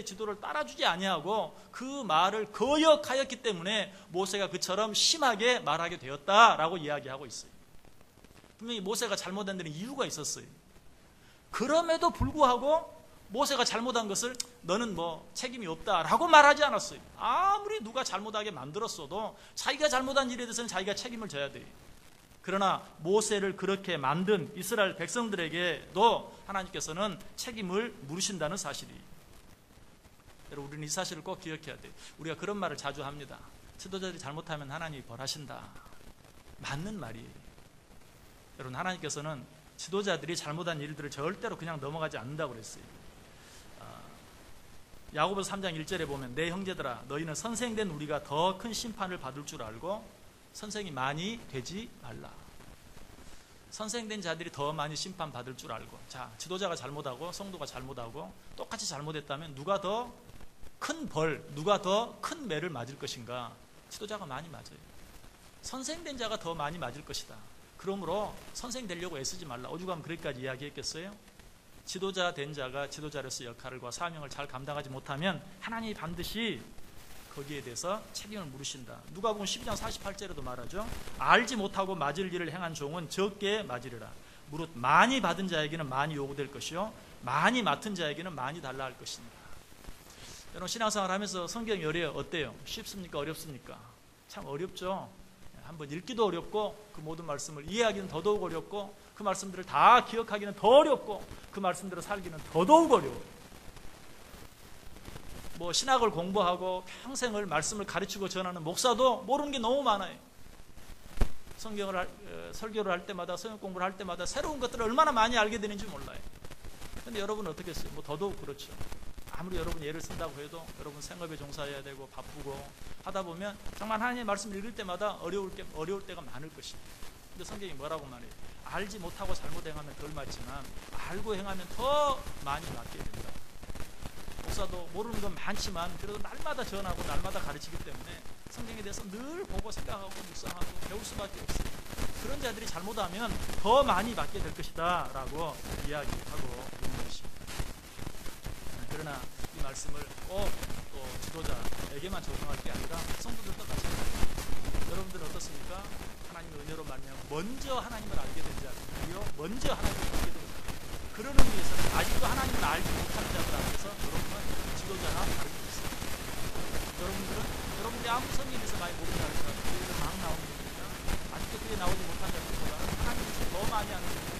지도를 따라주지 아니하고 그 말을 거역하였기 때문에 모세가 그처럼 심하게 말하게 되었다라고 이야기하고 있어요. 분명히 모세가 잘못한 데는 이유가 있었어요. 그럼에도 불구하고 모세가 잘못한 것을 너는 뭐 책임이 없다라고 말하지 않았어요. 아무리 누가 잘못하게 만들었어도 자기가 잘못한 일에 대해서는 자기가 책임을 져야 돼요. 그러나 모세를 그렇게 만든 이스라엘 백성들에게도 하나님께서는 책임을 물으신다는 사실이에요. 여러분, 우리는 이 사실을 꼭 기억해야 돼요. 우리가 그런 말을 자주 합니다. 지도자들이 잘못하면 하나님이 벌하신다. 맞는 말이에요. 여러분, 하나님께서는 지도자들이 잘못한 일들을 절대로 그냥 넘어가지 않는다고 그랬어요. 야고보서 3장 1절에 보면 내 형제들아 너희는 선생된 우리가 더 큰 심판을 받을 줄 알고 선생이 많이 되지 말라. 선생된 자들이 더 많이 심판받을 줄 알고, 자, 지도자가 잘못하고 성도가 잘못하고 똑같이 잘못했다면 누가 더 큰 벌, 누가 더 큰 매를 맞을 것인가? 지도자가 많이 맞아요. 선생된 자가 더 많이 맞을 것이다. 그러므로 선생 되려고 애쓰지 말라. 오죽하면 그렇게까지 이야기했겠어요? 지도자 된 자가 지도자로서 역할과 사명을 잘 감당하지 못하면 하나님이 반드시 거기에 대해서 책임을 물으신다. 누가복음 12장 48절에도 말하죠. 알지 못하고 맞을 일을 행한 종은 적게 맞으리라. 무릇 많이 받은 자에게는 많이 요구될 것이요 많이 맡은 자에게는 많이 달라 할 것입니다. 여러분, 신앙생활 하면서 성경 열이 어때요? 쉽습니까? 어렵습니까? 참 어렵죠. 한번 읽기도 어렵고 그 모든 말씀을 이해하기는 더더욱 어렵고 그 말씀들을 다 기억하기는 더 어렵고 그 말씀대로 살기는 더더욱 어려워요. 뭐 신학을 공부하고 평생을 말씀을 가르치고 전하는 목사도 모르는 게 너무 많아요. 설교를 할 때마다, 성경 공부를 할 때마다 새로운 것들을 얼마나 많이 알게 되는지 몰라요. 그런데 여러분은 어떻게 했어요? 뭐 더더욱 그렇죠. 아무리 여러분 예를 쓴다고 해도 여러분 생업에 종사해야 되고 바쁘고 하다 보면 정말 하나님의 말씀을 읽을 때마다 어려울 때가 많을 것입니다. 근데 성경이 뭐라고 말해요? 알지 못하고 잘못 행하면 덜 맞지만 알고 행하면 더 많이 맞게 된다. 목사도 모르는 건 많지만 그래도 날마다 전하고 날마다 가르치기 때문에 성경에 대해서 늘 보고 생각하고 묵상하고 배울 수밖에 없어요. 그런 자들이 잘못하면 더 많이 받게 될 것이다 라고 이야기하고 있는 것입니다. 그러나 이 말씀을 꼭 또 지도자에게만 적용할 게 아니라 성도들도 마찬가지입니다. 여러분들은 어떻습니까? 하나님의 은혜로 말미암아 먼저 하나님을 알게 된 자들이요 먼저 하나님을 알게 된 자들, 그런 의미에서는 아직도 하나님을 알지 못하는 자들 앞에서 여러분은 지도자나 다름이 없습니다. 여러분들이 아무 성경에서 많이 모른다 할지라도 교회에서 막 나오는 것들이나 아직도 교회에 나오지 못한 자들보다는 하나님께서 더 많이 아는 자들,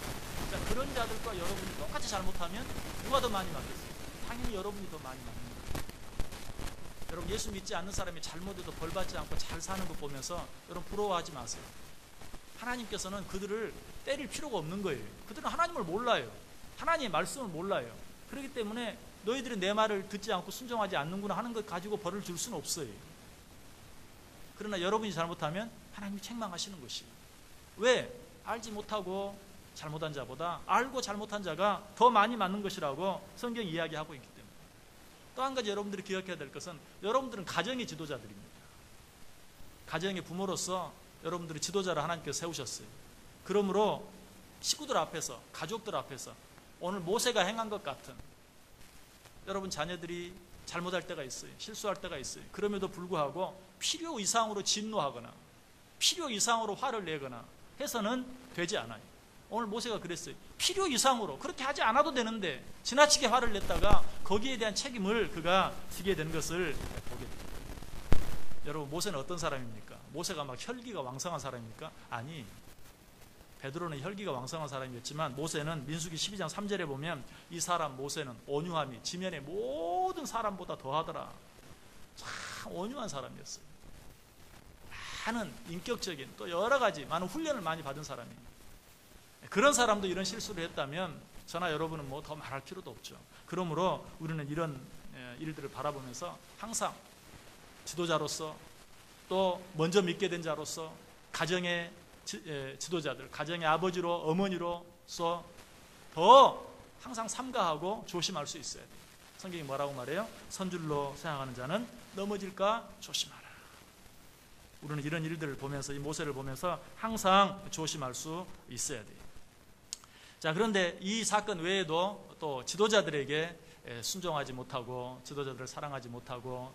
자, 그런 자들과 여러분이 똑같이 잘못하면 누가 더 많이 맞겠어요? 당연히 여러분이 더 많이 맞는 거예요. 여러분, 예수 믿지 않는 사람이 잘못해도 벌받지 않고 잘 사는 거 보면서 여러분 부러워하지 마세요. 하나님께서는 그들을 때릴 필요가 없는 거예요. 그들은 하나님을 몰라요. 하나님의 말씀을 몰라요. 그렇기 때문에 너희들이 내 말을 듣지 않고 순종하지 않는구나 하는 것 가지고 벌을 줄 수는 없어요. 그러나 여러분이 잘못하면 하나님이 책망하시는 것이에요. 왜? 알지 못하고 잘못한 자보다 알고 잘못한 자가 더 많이 맞는 것이라고 성경이 이야기하고 있기 때문에. 또 한 가지 여러분들이 기억해야 될 것은 여러분들은 가정의 지도자들입니다. 가정의 부모로서 여러분들이 지도자를 하나님께서 세우셨어요. 그러므로 식구들 앞에서, 가족들 앞에서 오늘 모세가 행한 것 같은, 여러분 자녀들이 잘못할 때가 있어요. 실수할 때가 있어요. 그럼에도 불구하고 필요 이상으로 진노하거나 필요 이상으로 화를 내거나 해서는 되지 않아요. 오늘 모세가 그랬어요. 필요 이상으로 그렇게 하지 않아도 되는데 지나치게 화를 냈다가 거기에 대한 책임을 그가 지게 된 것을 보게 됩니다. 여러분, 모세는 어떤 사람입니까? 모세가 막 혈기가 왕성한 사람입니까? 아니, 베드로는 혈기가 왕성한 사람이었지만 모세는 민수기 12장 3절에 보면 이 사람 모세는 온유함이 지면의 모든 사람보다 더하더라. 참 온유한 사람이었어요. 많은 인격적인 또 여러 가지 많은 훈련을 많이 받은 사람입니다. 그런 사람도 이런 실수를 했다면 저나 여러분은 뭐 더 말할 필요도 없죠. 그러므로 우리는 이런 일들을 바라보면서 항상 지도자로서 또 먼저 믿게 된 자로서 가정의 지도자들, 가정의 아버지로 어머니로서 더 항상 삼가하고 조심할 수 있어야 돼요. 성경이 뭐라고 말해요? 선줄로 생각하는 자는 넘어질까 조심하라. 우리는 이런 일들을 보면서, 이 모세를 보면서 항상 조심할 수 있어야 돼요. 자, 그런데 이 사건 외에도 또 지도자들에게 순종하지 못하고 지도자들을 사랑하지 못하고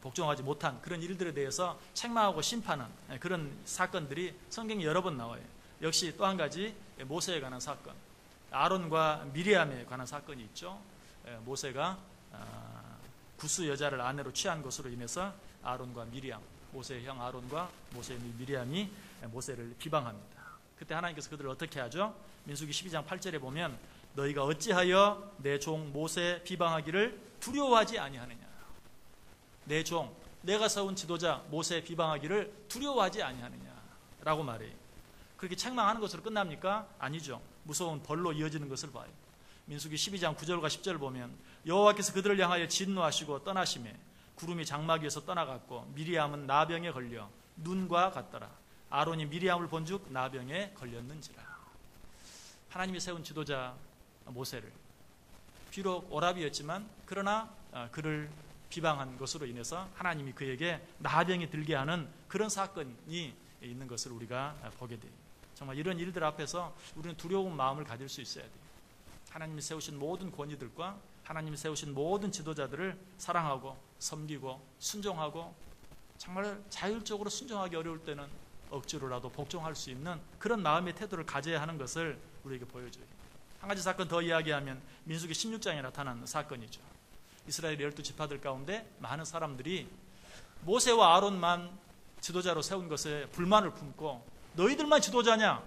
복종하지 못한 그런 일들에 대해서 책망하고 심판한 그런 사건들이 성경에 여러 번 나와요. 역시 또 한 가지 모세에 관한 사건, 아론과 미리암에 관한 사건이 있죠. 모세가 구스 여자를 아내로 취한 것으로 인해서 아론과 미리암, 모세의 형 아론과 모세의 미리암이 모세를 비방합니다. 그때 하나님께서 그들을 어떻게 하죠? 민수기 12장 8절에 보면 너희가 어찌하여 내 종 모세 비방하기를 두려워하지 아니하느냐. 내 종, 내가 세운 지도자 모세 비방하기를 두려워하지 아니하느냐라고 말해요. 그렇게 책망하는 것으로 끝납니까? 아니죠. 무서운 벌로 이어지는 것을 봐요. 민수기 12장 9절과 10절을 보면 여호와께서 그들을 향하여 진노하시고 떠나시매 구름이 장막 위에서 떠나갔고 미리암은 나병에 걸려 눈과 같더라. 아론이 미리암을 본즉 나병에 걸렸는지라. 하나님이 세운 지도자 모세를 비록 오라비였지만 그러나 그를 비방한 것으로 인해서 하나님이 그에게 나병이 들게 하는 그런 사건이 있는 것을 우리가 보게 돼요. 정말 이런 일들 앞에서 우리는 두려운 마음을 가질 수 있어야 돼요. 하나님이 세우신 모든 권위들과 하나님이 세우신 모든 지도자들을 사랑하고 섬기고 순종하고 정말 자율적으로 순종하기 어려울 때는 억지로라도 복종할 수 있는 그런 마음의 태도를 가져야 하는 것을 우리에게 보여줘요. 한 가지 사건 더 이야기하면 민수기 16장에 나타난 사건이죠. 이스라엘 12지파들 가운데 많은 사람들이 모세와 아론만 지도자로 세운 것에 불만을 품고 너희들만 지도자냐?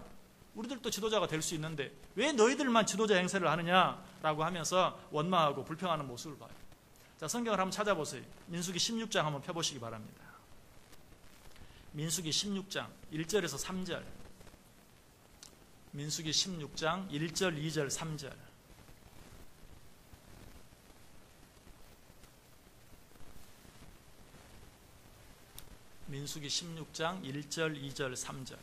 우리들도 지도자가 될 수 있는데 왜 너희들만 지도자 행세를 하느냐라고 하면서 원망하고 불평하는 모습을 봐요. 자, 성경을 한번 찾아보세요. 민수기 16장 한번 펴보시기 바랍니다. 민수기 16장 1절에서 3절. 민수기 16장 1절, 2절, 3절. 민수기 16장 1절, 2절, 3절.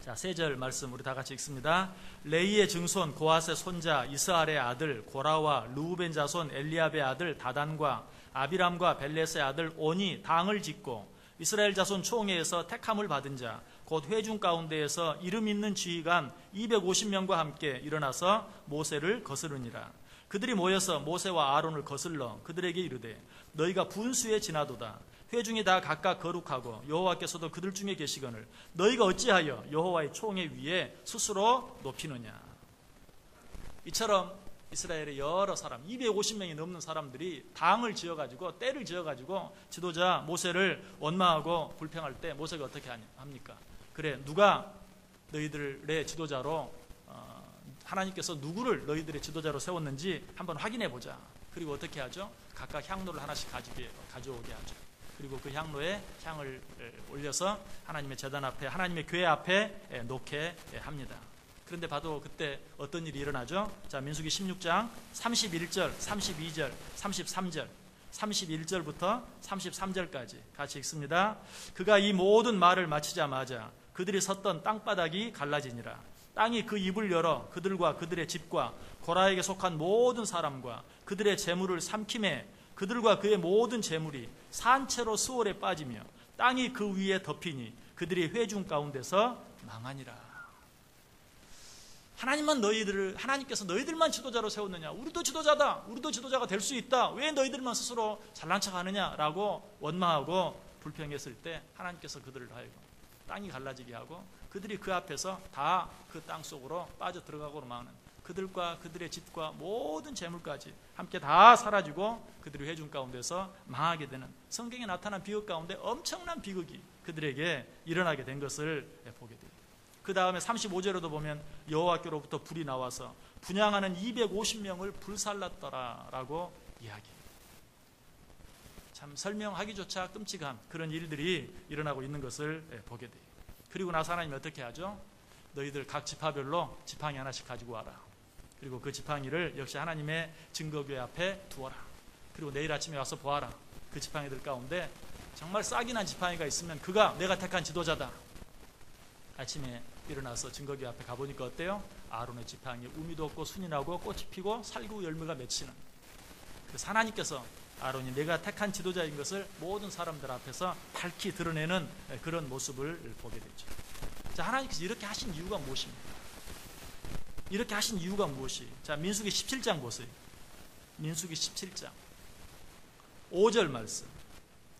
자, 3절 말씀 우리 다 같이 읽습니다. 레이의 증손 고핫의 손자 이스할의 아들 고라와 르우벤 자손 엘리압의 아들 다단과 아비람과 벨렛의 아들 온이 당을 짓고 이스라엘 자손 총회에서 택함을 받은 자 곧 회중 가운데에서 이름 있는 지휘관 250명과 함께 일어나서 모세를 거스르니라. 그들이 모여서 모세와 아론을 거슬러 그들에게 이르되 너희가 분수에 지나도다. 회중이 다 각각 거룩하고 여호와께서도 그들 중에 계시거늘 너희가 어찌하여 여호와의 총회 위에 스스로 높이느냐. 이처럼 이스라엘의 여러 사람 250명이 넘는 사람들이 당을 지어가지고 때를 지어가지고 지도자 모세를 원망하고 불평할 때 모세가 어떻게 합니까? 그래, 누가 너희들의 지도자로 하나님께서 누구를 너희들의 지도자로 세웠는지 한번 확인해 보자. 그리고 어떻게 하죠? 각각 향로를 하나씩 가져오게 하죠. 그리고 그 향로에 향을 올려서 하나님의 제단 앞에 하나님의 교회 앞에 놓게 합니다. 그런데 봐도 그때 어떤 일이 일어나죠? 자, 민수기 16장 31절, 32절, 33절, 31절부터 33절까지 같이 읽습니다. 그가 이 모든 말을 마치자마자 그들이 섰던 땅바닥이 갈라지니라. 땅이 그 입을 열어 그들과 그들의 집과 고라에게 속한 모든 사람과 그들의 재물을 삼킴에 그들과 그의 모든 재물이 산채로 수월에 빠지며 땅이 그 위에 덮이니 그들이 회중 가운데서 망하니라. 하나님께서 너희들만 지도자로 세웠느냐? 우리도 지도자다. 우리도 지도자가 될 수 있다. 왜 너희들만 스스로 잘난 척하느냐라고 원망하고 불평했을 때 하나님께서 그들을 하여금 땅이 갈라지게 하고 그들이 그 앞에서 다 그 땅 속으로 빠져 들어가고 마는 그들과 그들의 집과 모든 재물까지 함께 다 사라지고 그들이 회중 가운데서 망하게 되는 성경에 나타난 비극 가운데 엄청난 비극이 그들에게 일어나게 된 것을 보게 돼요. 그 다음에 35절에도 보면 여호와께로부터 불이 나와서 분향하는 250명을 불살랐더라라고 이야기해요. 참 설명하기조차 끔찍한 그런 일들이 일어나고 있는 것을 보게 돼요. 그리고 나서 하나님이 어떻게 하죠? 너희들 각 지파별로 지팡이 하나씩 가지고 와라. 그리고 그 지팡이를 역시 하나님의 증거교회 앞에 두어라. 그리고 내일 아침에 와서 보아라. 그 지팡이들 가운데 정말 싹이 난 지팡이가 있으면 그가 내가 택한 지도자다. 아침에 일어나서 증거교회 앞에 가보니까 어때요? 아론의 지팡이에 우미도 없고 순이 나고 꽃이 피고 살구 열매가 맺히는. 그래서 하나님께서 아론이 내가 택한 지도자인 것을 모든 사람들 앞에서 밝히 드러내는 그런 모습을 보게 되죠. 자, 하나님께서 이렇게 하신 이유가 무엇입니까? 이렇게 하신 이유가 무엇이? 자, 민수기 17장 보세요. 민수기 17장 5절 말씀.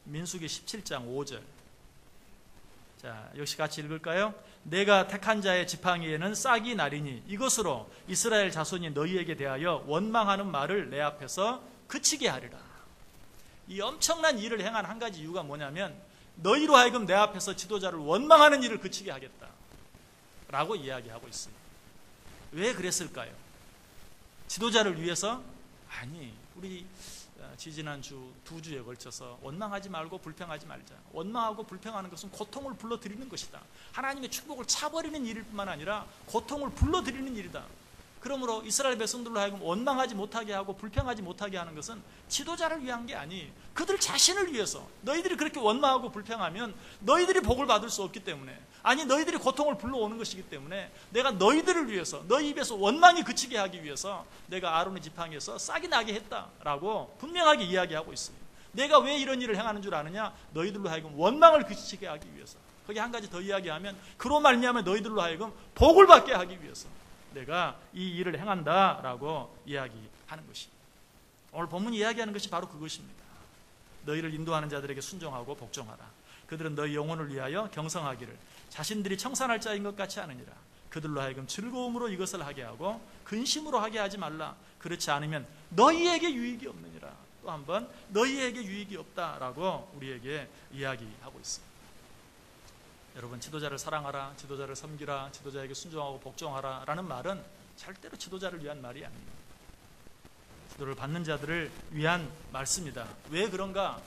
민수기 17장 5절. 자, 역시 같이 읽을까요? 내가 택한 자의 지팡이에는 싹이 나리니 이것으로 이스라엘 자손이 너희에게 대하여 원망하는 말을 내 앞에서 그치게 하리라. 이 엄청난 일을 행한 한 가지 이유가 뭐냐면 너희로 하여금 내 앞에서 지도자를 원망하는 일을 그치게 하겠다 라고 이야기하고 있습니다. 왜 그랬을까요? 지도자를 위해서? 아니, 우리 지지난주 2주에 걸쳐서 원망하지 말고 불평하지 말자. 원망하고 불평하는 것은 고통을 불러들이는 것이다. 하나님의 축복을 차버리는 일일 뿐만 아니라 고통을 불러들이는 일이다. 그러므로 이스라엘 백성들로 하여금 원망하지 못하게 하고 불평하지 못하게 하는 것은 지도자를 위한 게 아니 그들 자신을 위해서. 너희들이 그렇게 원망하고 불평하면 너희들이 복을 받을 수 없기 때문에, 아니 너희들이 고통을 불러오는 것이기 때문에 내가 너희들을 위해서, 너희 입에서 원망이 그치게 하기 위해서 내가 아론의 지팡이에서 싹이 나게 했다라고 분명하게 이야기하고 있습니다. 내가 왜 이런 일을 행하는 줄 아느냐? 너희들로 하여금 원망을 그치게 하기 위해서. 거기 한 가지 더 이야기하면 그로 말미암아 너희들로 하여금 복을 받게 하기 위해서 내가 이 일을 행한다라고 이야기하는 것입니다. 오늘 본문이 이야기하는 것이 바로 그것입니다. 너희를 인도하는 자들에게 순종하고 복종하라. 그들은 너희 영혼을 위하여 경성하기를 자신들이 청산할 자인 것 같이 하느니라. 그들로 하여금 즐거움으로 이것을 하게 하고 근심으로 하게 하지 말라. 그렇지 않으면 너희에게 유익이 없느니라. 또 한번 너희에게 유익이 없다라고 우리에게 이야기하고 있습니다. 여러분, 지도자를 사랑하라, 지도자를 섬기라, 지도자에게 순종하고 복종하라 라는 말은 절대로 지도자를 위한 말이 아닙니다. 지도를 받는 자들을 위한 말씀이다. 왜 그런가?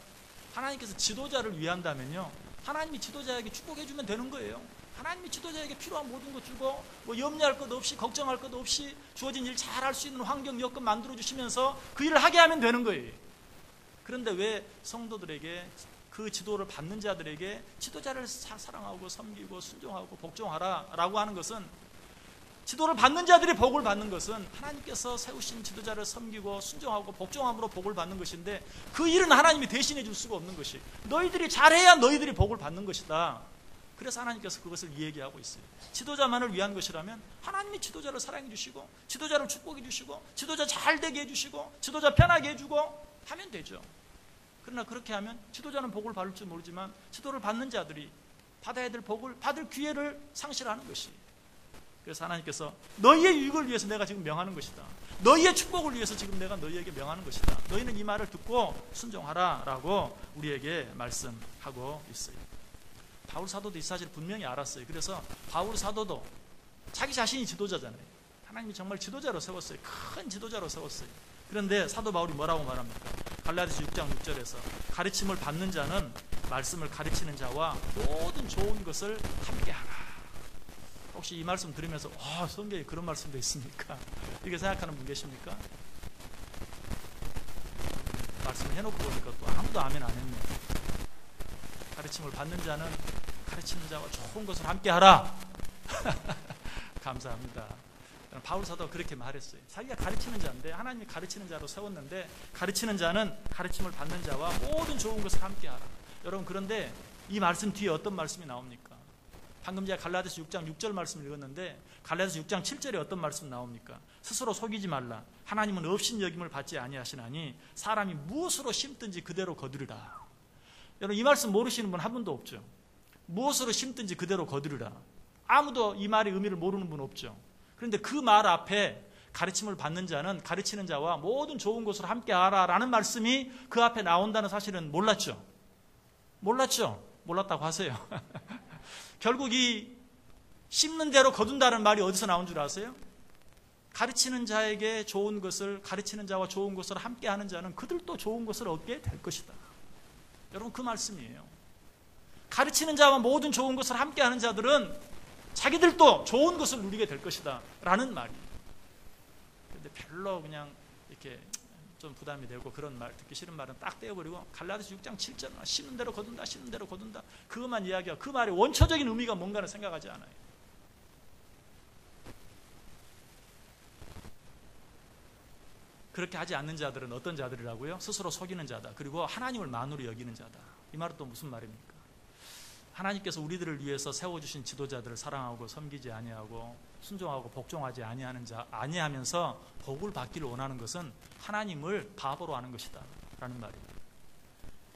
하나님께서 지도자를 위한다면요, 하나님이 지도자에게 축복해 주면 되는 거예요. 하나님이 지도자에게 필요한 모든 것 주고 뭐 염려할 것 없이 걱정할 것 없이 주어진 일 잘할 수 있는 환경 여건 만들어 주시면서 그 일을 하게 하면 되는 거예요. 그런데 왜 성도들에게, 그 지도를 받는 자들에게 지도자를 사랑하고 섬기고 순종하고 복종하라 라고 하는 것은, 지도를 받는 자들이 복을 받는 것은 하나님께서 세우신 지도자를 섬기고 순종하고 복종함으로 복을 받는 것인데, 그 일은 하나님이 대신해 줄 수가 없는 것이, 너희들이 잘해야 너희들이 복을 받는 것이다. 그래서 하나님께서 그것을 이야기하고 있어요. 지도자만을 위한 것이라면 하나님이 지도자를 사랑해 주시고 지도자를 축복해 주시고 지도자 잘 되게 해 주시고 지도자 편하게 해주고 하면 되죠. 그러나 그렇게 하면 지도자는 복을 받을 줄 모르지만 지도를 받는 자들이 받아야 될 복을 받을 기회를 상실하는 것이, 그래서 하나님께서 너희의 유익을 위해서 내가 지금 명하는 것이다. 너희의 축복을 위해서 지금 내가 너희에게 명하는 것이다. 너희는 이 말을 듣고 순종하라 라고 우리에게 말씀하고 있어요. 바울 사도도 이 사실을 분명히 알았어요. 그래서 바울 사도도 자기 자신이 지도자잖아요. 하나님이 정말 지도자로 세웠어요. 큰 지도자로 세웠어요. 그런데 사도 바울이 뭐라고 말합니까? 갈라디아서 6장 6절에서 가르침을 받는 자는 말씀을 가르치는 자와 모든 좋은 것을 함께하라. 혹시 이 말씀 들으면서 성경에 그런 말씀도 있습니까? 이렇게 생각하는 분 계십니까? 말씀을 해놓고 보니까 또 아무도 아멘 안 했네요. 가르침을 받는 자는 가르치는 자와 좋은 것을 함께하라. 감사합니다. 바울 사도가 그렇게 말했어요. 자기가 가르치는 자인데, 하나님이 가르치는 자로 세웠는데, 가르치는 자는 가르침을 받는 자와 모든 좋은 것을 함께하라. 여러분, 그런데 이 말씀 뒤에 어떤 말씀이 나옵니까? 방금 제가 갈라디아서 6장 6절 말씀 읽었는데 갈라디아서 6장 7절에 어떤 말씀 나옵니까? 스스로 속이지 말라. 하나님은 업신여김을 받지 아니하시나니 사람이 무엇으로 심든지 그대로 거두리라. 여러분, 이 말씀 모르시는 분 한 분도 없죠. 무엇으로 심든지 그대로 거두리라. 아무도 이 말의 의미를 모르는 분 없죠. 그런데 그 말 앞에 가르침을 받는 자는 가르치는 자와 모든 좋은 것으로 함께하라 라는 말씀이 그 앞에 나온다는 사실은 몰랐죠. 몰랐다고 하세요. 결국 이 심는 대로 거둔다는 말이 어디서 나온 줄 아세요? 가르치는 자에게 좋은 것을, 가르치는 자와 좋은 것을 함께하는 자는 그들도 좋은 것을 얻게 될 것이다. 여러분, 그 말씀이에요. 가르치는 자와 모든 좋은 것을 함께하는 자들은 자기들도 좋은 것을 누리게 될 것이다 라는 말이에요. 그런데 별로 그냥 이렇게 좀 부담이 되고 그런 말, 듣기 싫은 말은 딱 떼어버리고 갈라디아서 6장 7절 심는 대로 거둔다, 심는 대로 거둔다, 그것만 이야기하고 그 말의 원초적인 의미가 뭔가를 생각하지 않아요. 그렇게 하지 않는 자들은 어떤 자들이라고요? 스스로 속이는 자다. 그리고 하나님을 만으로 여기는 자다. 이 말은 또 무슨 말입니까? 하나님께서 우리들을 위해서 세워주신 지도자들을 사랑하고 섬기지 아니하고 순종하고 복종하지 아니하면서 복을 받기를 원하는 것은 하나님을 바보로 하는 것이다 라는 말입니다.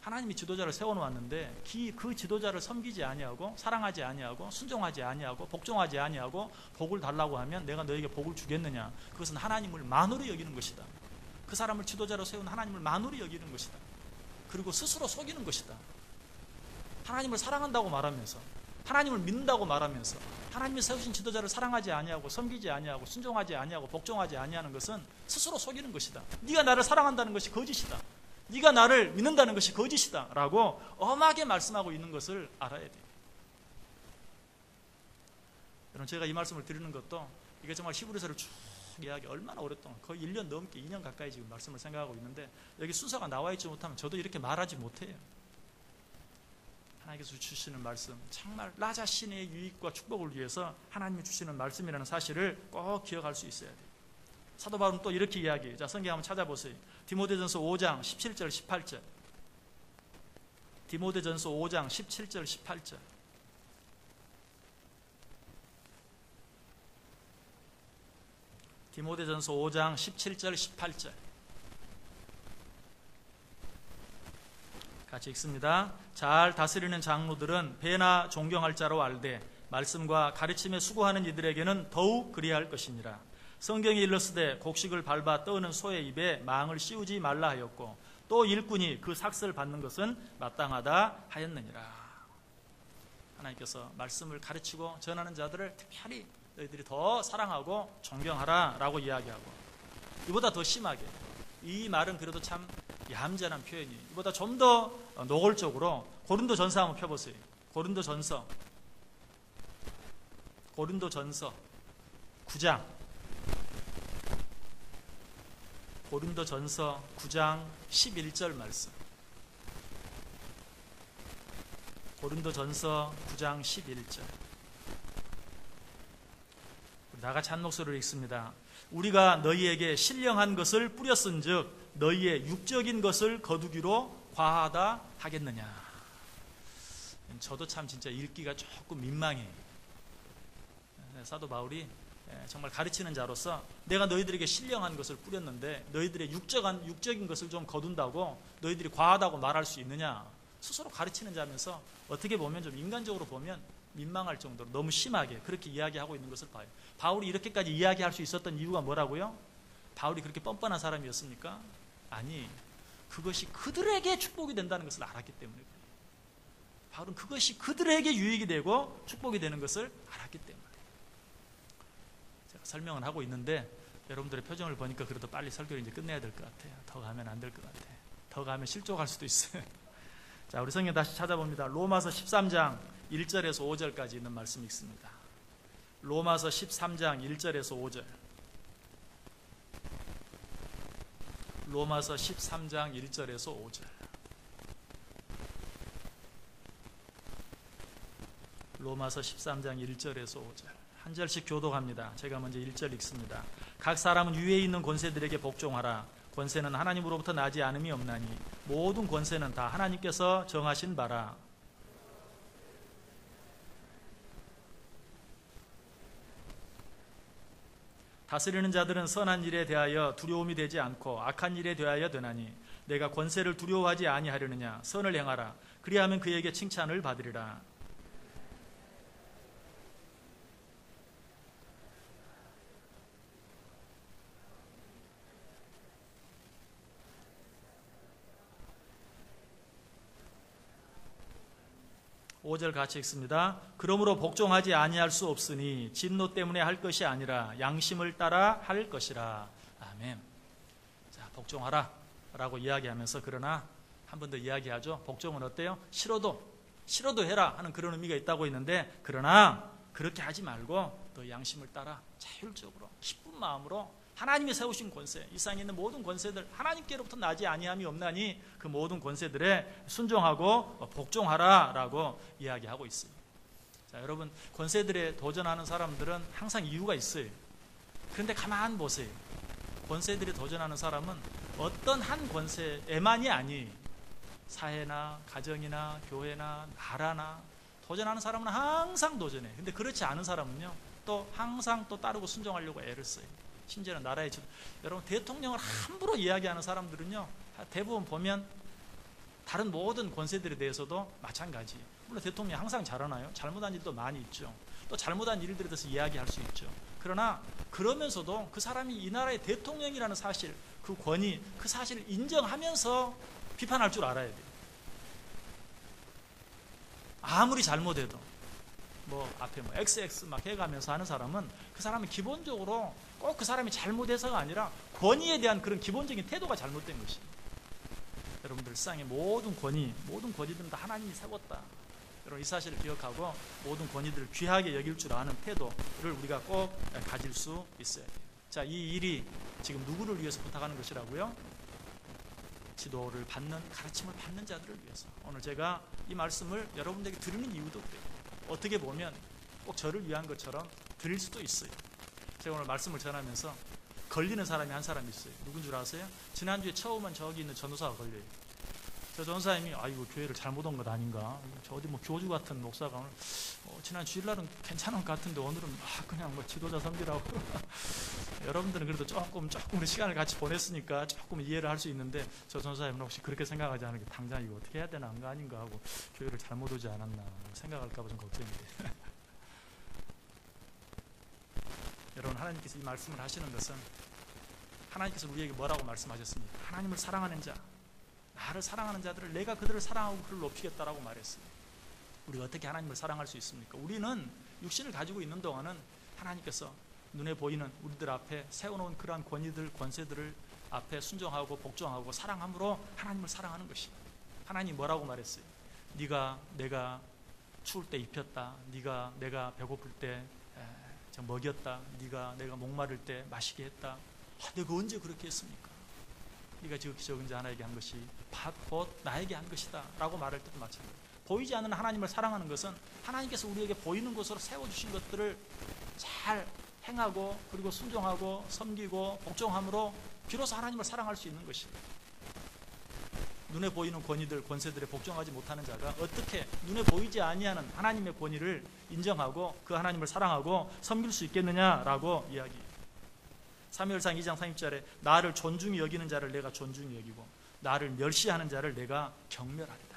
하나님이 지도자를 세워놓았는데 그 지도자를 섬기지 아니하고 사랑하지 아니하고 순종하지 아니하고 복종하지 아니하고 복을 달라고 하면 내가 너에게 복을 주겠느냐. 그것은 하나님을 만으로 여기는 것이다. 그 사람을 지도자로 세운 하나님을 만으로 여기는 것이다. 그리고 스스로 속이는 것이다. 하나님을 사랑한다고 말하면서 하나님을 믿는다고 말하면서 하나님이 세우신 지도자를 사랑하지 아니하고 섬기지 아니하고 순종하지 아니하고 복종하지 아니하는 것은 스스로 속이는 것이다. 네가 나를 사랑한다는 것이 거짓이다. 네가 나를 믿는다는 것이 거짓이다 라고 엄하게 말씀하고 있는 것을 알아야 돼요. 여러분, 제가 이 말씀을 드리는 것도 이게 정말 히브리서를 쭉 이야기 얼마나 오랫동안 거의 1년 넘게 2년 가까이 지금 말씀을 생각하고 있는데 여기 순서가 나와 있지 못하면 저도 이렇게 말하지 못해요. 하나님께서 주시는 말씀, 정말 나 자신의 유익과 축복을 위해서 하나님이 주시는 말씀이라는 사실을 꼭 기억할 수 있어야 돼요. 사도 바울은 또 이렇게 이야기해요. 자, 성경 한번 찾아보세요. 디모데전서 5장 17절 18절. 디모데전서 5장 17절 18절. 디모데전서 5장 17절 18절. 같이 읽습니다. 잘 다스리는 장로들은 배나 존경할 자로 알되 말씀과 가르침에 수고하는 이들에게는 더욱 그리할 것이니라. 성경이 일렀으되 곡식을 밟아 떠오는 소의 입에 망을 씌우지 말라 하였고 또 일꾼이 그 삭슬 받는 것은 마땅하다 하였느니라. 하나님께서 말씀을 가르치고 전하는 자들을 특별히 너희들이 더 사랑하고 존경하라 라고 이야기하고, 이보다 더 심하게, 이 말은 그래도 참 얌전한 표현이, 이보다 좀 더 노골적으로 고린도전서 한번 펴보세요. 고린도전서 9장, 고린도전서 9장 11절 말씀. 고린도전서 9장 11절. 나같이 한 목소리로 읽습니다. 우리가 너희에게 신령한 것을 뿌렸은즉 너희의 육적인 것을 거두기로 과하다 하겠느냐. 저도 참 진짜 읽기가 조금 민망해요. 사도 바울이 정말 가르치는 자로서 내가 너희들에게 신령한 것을 뿌렸는데 너희들의 육적인 것을 좀 거둔다고 너희들이 과하다고 말할 수 있느냐. 스스로 가르치는 자면서 어떻게 보면 좀 인간적으로 보면 민망할 정도로 너무 심하게 그렇게 이야기하고 있는 것을 봐요. 바울이 이렇게까지 이야기할 수 있었던 이유가 뭐라고요? 바울이 그렇게 뻔뻔한 사람이었습니까? 아니, 그것이 그들에게 축복이 된다는 것을 알았기 때문에 그래요. 바울은 그것이 그들에게 유익이 되고 축복이 되는 것을 알았기 때문에. 제가 설명은 하고 있는데 여러분들의 표정을 보니까 그래도 빨리 설교를 이제 끝내야 될 것 같아요. 더 가면 안 될 것 같아요. 더 가면 실족할 수도 있어요. 자, 우리 성경 다시 찾아봅니다. 로마서 13장 1절에서 5절까지 있는 말씀이 있습니다. 로마서 13장 1절에서 5절. 로마서 13장 1절에서 5절. 로마서 13장 1절에서 5절. 한 절씩 교독합니다. 제가 먼저 1절 읽습니다. 각 사람은 위에 있는 권세들에게 복종하라. 권세는 하나님으로부터 나지 않음이 없나니 모든 권세는 다 하나님께서 정하신 바라. 다스리는 자들은 선한 일에 대하여 두려움이 되지 않고 악한 일에 대하여 되나니 내가 권세를 두려워하지 아니하려느냐. 선을 행하라. 그리하면 그에게 칭찬을 받으리라. 오 절 같이 읽습니다. 그러므로 복종하지 아니할 수 없으니 진노 때문에 할 것이 아니라 양심을 따라 할 것이라. 아멘. 자, 복종하라 라고 이야기하면서 그러나 한 번 더 이야기하죠. 복종은 어때요? 싫어도 해라 하는 그런 의미가 있다고 했는데, 그러나 그렇게 하지 말고 너 양심을 따라 자율적으로 기쁜 마음으로 하나님이 세우신 권세, 이 세상에 있는 모든 권세들 하나님께로부터 나지 아니함이 없나니 그 모든 권세들에 순종하고 복종하라 라고 이야기하고 있어요. 자, 여러분, 권세들에 도전하는 사람들은 항상 이유가 있어요. 그런데 가만 보세요. 권세들에 도전하는 사람은 어떤 한 권세에만이 아니, 사회나 가정이나 교회나 나라나 도전하는 사람은 항상 도전해. 근데 그렇지 않은 사람은요, 또 항상 또 따르고 순종하려고 애를 써요. 심지어는 나라의 여러분, 대통령을 함부로 이야기하는 사람들은요, 대부분 보면 다른 모든 권세들에 대해서도 마찬가지. 물론 대통령이 항상 잘하나요? 잘못한 일도 많이 있죠. 또 잘못한 일들에 대해서 이야기할 수 있죠. 그러나 그러면서도 그 사람이 이 나라의 대통령이라는 사실, 그 권위, 그 사실을 인정하면서 비판할 줄 알아야 돼요. 아무리 잘못해도 앞에 XX 막 해가면서 하는 사람은, 그 사람은 기본적으로 꼭 그 사람이 잘못해서가 아니라 권위에 대한 그런 기본적인 태도가 잘못된 것이에요. 여러분들, 세상의 모든 권위들은 다 하나님이 세웠다. 여러분, 이 사실을 기억하고 모든 권위들을 귀하게 여길 줄 아는 태도를 우리가 꼭 가질 수 있어야 돼요. 자, 이 일이 지금 누구를 위해서 부탁하는 것이라고요? 지도를 받는, 가르침을 받는 자들을 위해서. 오늘 제가 이 말씀을 여러분들에게 드리는 이유도 그래요. 어떻게 보면 꼭 저를 위한 것처럼 드릴 수도 있어요. 제가 오늘 말씀을 전하면서 걸리는 사람이 한 사람 있어요. 누군 줄 아세요? 지난주에 처음은 저기 있는 전도사가 걸려요. 저 전도사님이 이거 교회를 잘못 온 것 아닌가? 저 어디 교주 같은 목사가 오늘 지난 주일날은 괜찮은 것 같은데 오늘은 그냥 지도자 섬기라고. 여러분들은 그래도 조금 시간을 같이 보냈으니까 조금 이해를 할 수 있는데, 저 전도사님은 혹시 그렇게 생각하지 않은 게 당장 이거 어떻게 해야 되나 안 거 아닌가 하고 교회를 잘못 오지 않았나 생각할까 봐 좀 걱정이 돼요. 여러분, 하나님께서 이 말씀을 하시는 것은, 하나님께서 우리에게 뭐라고 말씀하셨습니까? 하나님을 사랑하는 자, 나를 사랑하는 자들을 내가 그들을 사랑하고 그를 높이겠다라고 말했어요. 우리가 어떻게 하나님을 사랑할 수 있습니까? 우리는 육신을 가지고 있는 동안은 하나님께서 눈에 보이는 우리들 앞에 세워놓은 그러한 권위들, 권세들을 앞에 순종하고 복종하고 사랑함으로 하나님을 사랑하는 것이에요. 하나님이 뭐라고 말했어요? 내가 추울 때 입혔다. 내가 배고플 때 먹였다. 내가 목마를 때 마시게 했다. 내가 언제 그렇게 했습니까? 네가 지극히 적은 자 하나에게 한 것이 곧 나에게 한 것이다 라고 말할 때도 마찬가지예요. 보이지 않는 하나님을 사랑하는 것은 하나님께서 우리에게 보이는 것으로 세워주신 것들을 잘 행하고, 그리고 순종하고 섬기고 복종함으로 비로소 하나님을 사랑할 수 있는 것이에요. 눈에 보이는 권위들, 권세들에 복종하지 못하는 자가 어떻게 눈에 보이지 아니하는 하나님의 권위를 인정하고 그 하나님을 사랑하고 섬길 수 있겠느냐라고 이야기해요. 사무엘상 2장 30절에 나를 존중히 여기는 자를 내가 존중히 여기고 나를 멸시하는 자를 내가 경멸하리다.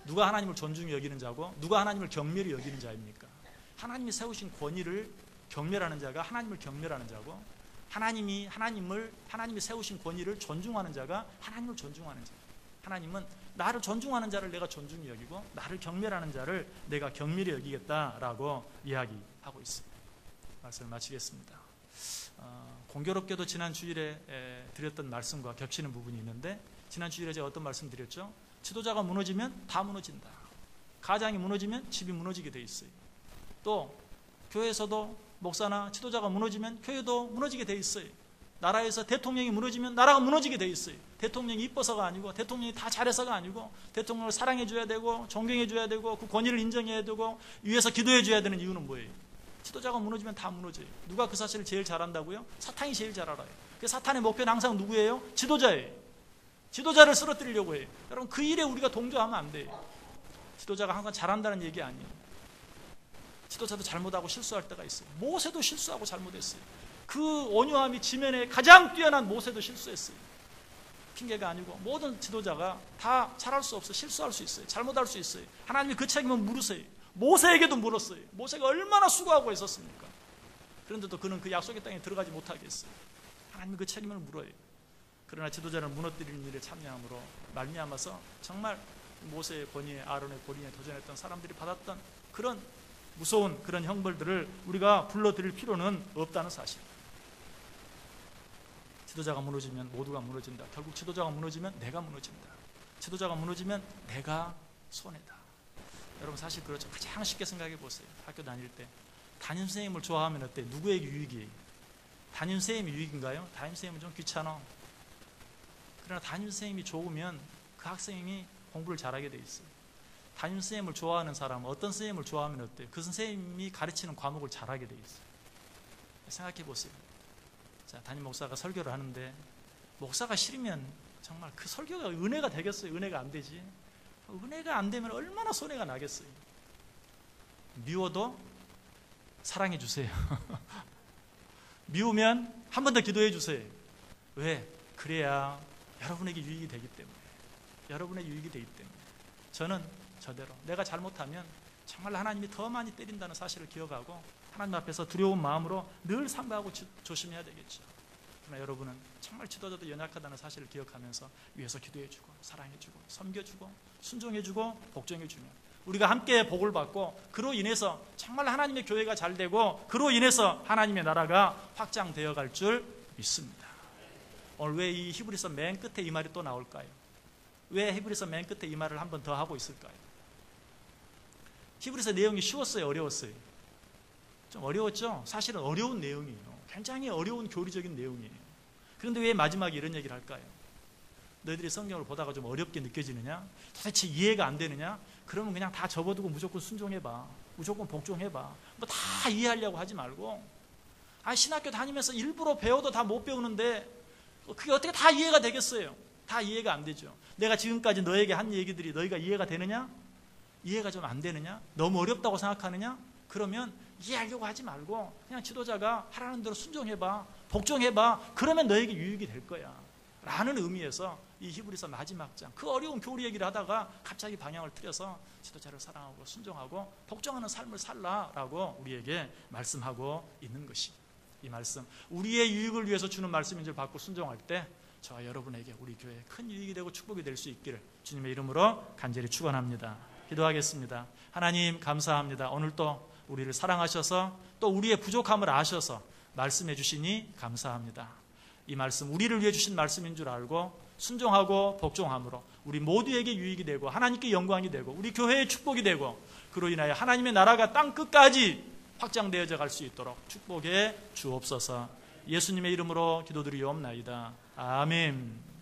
누가 하나님을 존중히 여기는 자고 누가 하나님을 경멸히 여기는 자입니까? 하나님이 세우신 권위를 경멸하는 자가 하나님을 경멸하는 자고, 하나님이 세우신 권위를 존중하는 자가 하나님을 존중하는 자. 하나님은 나를 존중하는 자를 내가 존중히 여기고 나를 경멸하는 자를 내가 경멸히 여기겠다라고 이야기하고 있습니다. 말씀을 마치겠습니다. 공교롭게도 지난 주일에 드렸던 말씀과 겹치는 부분이 있는데, 지난 주일에 제가 어떤 말씀 드렸죠? 지도자가 무너지면 다 무너진다. 가장이 무너지면 집이 무너지게 돼 있어요. 또 교회에서도 목사나 지도자가 무너지면 교회도 무너지게 돼 있어요. 나라에서 대통령이 무너지면 나라가 무너지게 돼 있어요. 대통령이 이뻐서가 아니고, 대통령이 다 잘해서가 아니고, 대통령을 사랑해줘야 되고 존경해줘야 되고 그 권위를 인정해야 되고 위에서 기도해줘야 되는 이유는 뭐예요? 지도자가 무너지면 다 무너져요. 누가 그 사실을 제일 잘한다고요? 사탄이 제일 잘 알아요. 그 사탄의 목표는 항상 누구예요? 지도자예요. 지도자를 쓰러뜨리려고 해요. 여러분, 그 일에 우리가 동조하면 안 돼요. 지도자가 항상 잘한다는 얘기 아니에요. 지도자도 잘못하고 실수할 때가 있어요. 모세도 실수하고 잘못했어요. 그 온유함이 지면에 가장 뛰어난 모세도 실수했어요. 핑계가 아니고 모든 지도자가 다 잘할 수 없어요. 실수할 수 있어요. 잘못할 수 있어요. 하나님이 그 책임은 물으세요. 모세에게도 물었어요. 모세가 얼마나 수고하고 있었습니까? 그런데도 그는 그 약속의 땅에 들어가지 못하게 했어요. 하나님이 그 책임을 물어요. 그러나 지도자를 무너뜨리는 일에 참여함으로 말미암아서 정말 모세의 권위에, 아론의 권위에 도전했던 사람들이 받았던 그런 무서운 그런 형벌들을 우리가 불러드릴 필요는 없다는 사실. 지도자가 무너지면 모두가 무너진다. 결국 지도자가 무너지면 내가 무너진다. 지도자가 무너지면 내가 손해다. 여러분, 사실 그렇죠. 가장 쉽게 생각해 보세요. 학교 다닐 때 담임선생님을 좋아하면 어때요? 누구에게 유익이에요? 담임선생님이 유익인가요? 담임선생님은 좀 귀찮아. 그러나 담임선생님이 좋으면 그 학생이 공부를 잘하게 돼 있어요. 담임선생님을 좋아하는 사람은, 어떤 선생님을 좋아하면 어때요? 그 선생님이 가르치는 과목을 잘하게 돼 있어요. 생각해 보세요. 자, 담임 목사가 설교를 하는데 목사가 싫으면 정말 그 설교가 은혜가 되겠어요? 은혜가 안 되지. 은혜가 안 되면 얼마나 손해가 나겠어요. 미워도 사랑해 주세요. 미우면 한 번 더 기도해 주세요. 왜? 그래야 여러분에게 유익이 되기 때문에. 여러분의 유익이 되기 때문에. 저는 저대로 내가 잘못하면 정말 하나님이 더 많이 때린다는 사실을 기억하고 하나님 앞에서 두려운 마음으로 늘 삼가하고 조심해야 되겠죠. 그러나 여러분은 정말 지도자도 연약하다는 사실을 기억하면서 위에서 기도해주고 사랑해주고 섬겨주고 순종해주고 복종해주면 우리가 함께 복을 받고 그로 인해서 정말 하나님의 교회가 잘 되고 그로 인해서 하나님의 나라가 확장되어 갈 줄 믿습니다. 오늘 왜 이 히브리서 맨 끝에 이 말이 또 나올까요? 왜 히브리서 맨 끝에 이 말을 한 번 더 하고 있을까요? 히브리서 내용이 쉬웠어요? 어려웠어요? 좀 어려웠죠? 사실은 어려운 내용이에요. 굉장히 어려운 교리적인 내용이에요. 그런데 왜 마지막에 이런 얘기를 할까요? 너희들이 성경을 보다가 좀 어렵게 느껴지느냐? 도대체 이해가 안 되느냐? 그러면 그냥 다 접어두고 무조건 순종해봐. 무조건 복종해봐. 뭐 다 이해하려고 하지 말고 신학교 다니면서 일부러 배워도 다 못 배우는데 그게 어떻게 다 이해가 되겠어요? 다 이해가 안 되죠. 내가 지금까지 너에게 한 얘기들이 너희가 이해가 되느냐? 이해가 좀 안 되느냐? 너무 어렵다고 생각하느냐? 그러면 이해하려고 하지 말고 그냥 지도자가 하라는 대로 순종해봐. 복종해봐. 그러면 너에게 유익이 될 거야. 라는 의미에서 이 히브리서 마지막 장, 그 어려운 교리 얘기를 하다가 갑자기 방향을 틀어서 지도자를 사랑하고 순종하고 복종하는 삶을 살라라고 우리에게 말씀하고 있는 것이, 이 말씀, 우리의 유익을 위해서 주는 말씀인 줄 받고 순종할 때 저와 여러분에게 우리 교회에 큰 유익이 되고 축복이 될 수 있기를 주님의 이름으로 간절히 축원합니다. 기도하겠습니다. 하나님 감사합니다. 오늘 또 우리를 사랑하셔서 또 우리의 부족함을 아셔서 말씀해 주시니 감사합니다. 이 말씀 우리를 위해 주신 말씀인 줄 알고 순종하고 복종함으로 우리 모두에게 유익이 되고 하나님께 영광이 되고 우리 교회의 축복이 되고 그로 인하여 하나님의 나라가 땅 끝까지 확장되어져 갈 수 있도록 축복해 주옵소서. 예수님의 이름으로 기도드리옵나이다. 아멘.